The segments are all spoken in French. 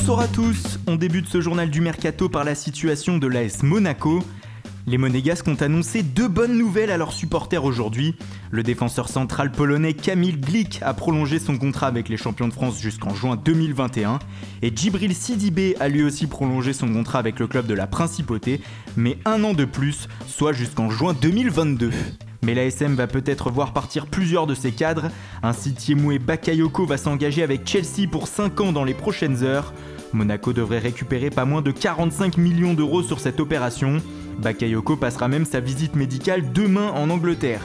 Bonsoir à tous, on débute ce journal du Mercato par la situation de l'AS Monaco. Les Monégasques ont annoncé deux bonnes nouvelles à leurs supporters aujourd'hui. Le défenseur central polonais Kamil Glik a prolongé son contrat avec les champions de France jusqu'en juin 2021 et Djibril Sidibé a lui aussi prolongé son contrat avec le club de la Principauté, mais un an de plus, soit jusqu'en juin 2022. Mais l'ASM va peut-être voir partir plusieurs de ses cadres. Ainsi, Tiemoué Bakayoko va s'engager avec Chelsea pour 5 ans dans les prochaines heures. Monaco devrait récupérer pas moins de 45 millions d'euros sur cette opération. Bakayoko passera même sa visite médicale demain en Angleterre.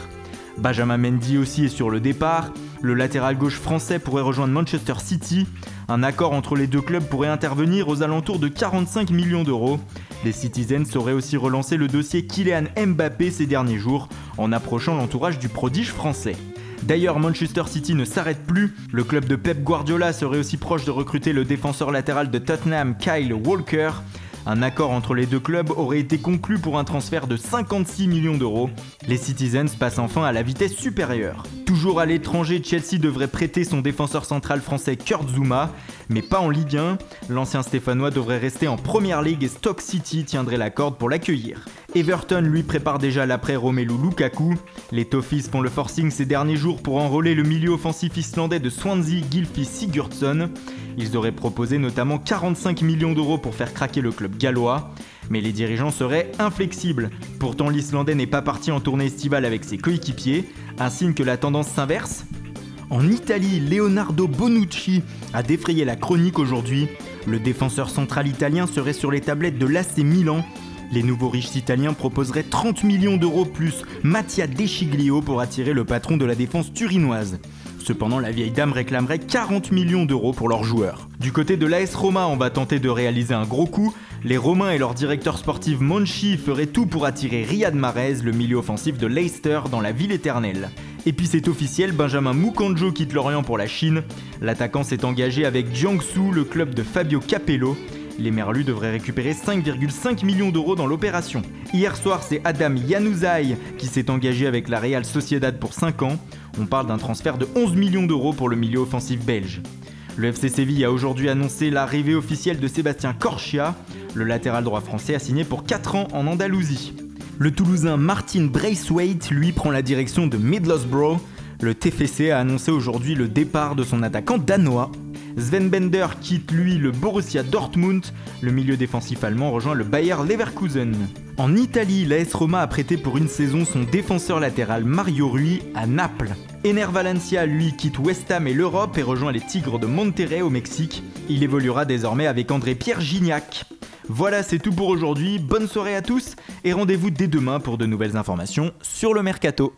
Benjamin Mendy aussi est sur le départ. Le latéral gauche français pourrait rejoindre Manchester City. Un accord entre les deux clubs pourrait intervenir aux alentours de 45 millions d'euros. Les Citizens auraient aussi relancé le dossier Kylian Mbappé ces derniers jours en approchant l'entourage du prodige français. D'ailleurs, Manchester City ne s'arrête plus. Le club de Pep Guardiola serait aussi proche de recruter le défenseur latéral de Tottenham, Kyle Walker. Un accord entre les deux clubs aurait été conclu pour un transfert de 56 millions d'euros. Les Citizens passent enfin à la vitesse supérieure. Toujours à l'étranger, Chelsea devrait prêter son défenseur central français Kurt Zouma, mais pas en Ligue 1. L'ancien Stéphanois devrait rester en Premier League et Stoke City tiendrait la corde pour l'accueillir. Everton lui prépare déjà l'après Romelu Lukaku. Les Toffees font le forcing ces derniers jours pour enrôler le milieu offensif islandais de Swansea, Gylfi Sigurdsson. Ils auraient proposé notamment 45 millions d'euros pour faire craquer le club gallois, mais les dirigeants seraient inflexibles. Pourtant, l'Islandais n'est pas parti en tournée estivale avec ses coéquipiers, un signe que la tendance s'inverse. En Italie, Leonardo Bonucci a défrayé la chronique aujourd'hui. Le défenseur central italien serait sur les tablettes de l'AC Milan. Les nouveaux riches italiens proposeraient 30 millions d'euros plus Mattia De Sciglio pour attirer le patron de la défense turinoise. Cependant, la vieille dame réclamerait 40 millions d'euros pour leurs joueurs. Du côté de l'AS Roma, on va tenter de réaliser un gros coup. Les Romains et leur directeur sportif Monchi feraient tout pour attirer Riyad Mahrez, le milieu offensif de Leicester, dans la ville éternelle. Et puis c'est officiel, Benjamin Mukanjo quitte l'Orient pour la Chine. L'attaquant s'est engagé avec Jiangsu, le club de Fabio Capello. Les Merlus devraient récupérer 5,5 millions d'euros dans l'opération. Hier soir, c'est Adam Januzaj qui s'est engagé avec la Real Sociedad pour 5 ans. On parle d'un transfert de 11 millions d'euros pour le milieu offensif belge. Le FC Séville a aujourd'hui annoncé l'arrivée officielle de Sébastien Corchia. Le latéral droit français a signé pour 4 ans en Andalousie. Le Toulousain Martin Braithwaite, lui, prend la direction de Middlesbrough. Le TFC a annoncé aujourd'hui le départ de son attaquant danois. Sven Bender quitte lui le Borussia Dortmund, le milieu défensif allemand rejoint le Bayer Leverkusen. En Italie, l'AS Roma a prêté pour une saison son défenseur latéral Mario Rui à Naples. Ener Valencia lui quitte West Ham et l'Europe et rejoint les Tigres de Monterrey au Mexique. Il évoluera désormais avec André-Pierre Gignac. Voilà, c'est tout pour aujourd'hui, bonne soirée à tous et rendez-vous dès demain pour de nouvelles informations sur le Mercato.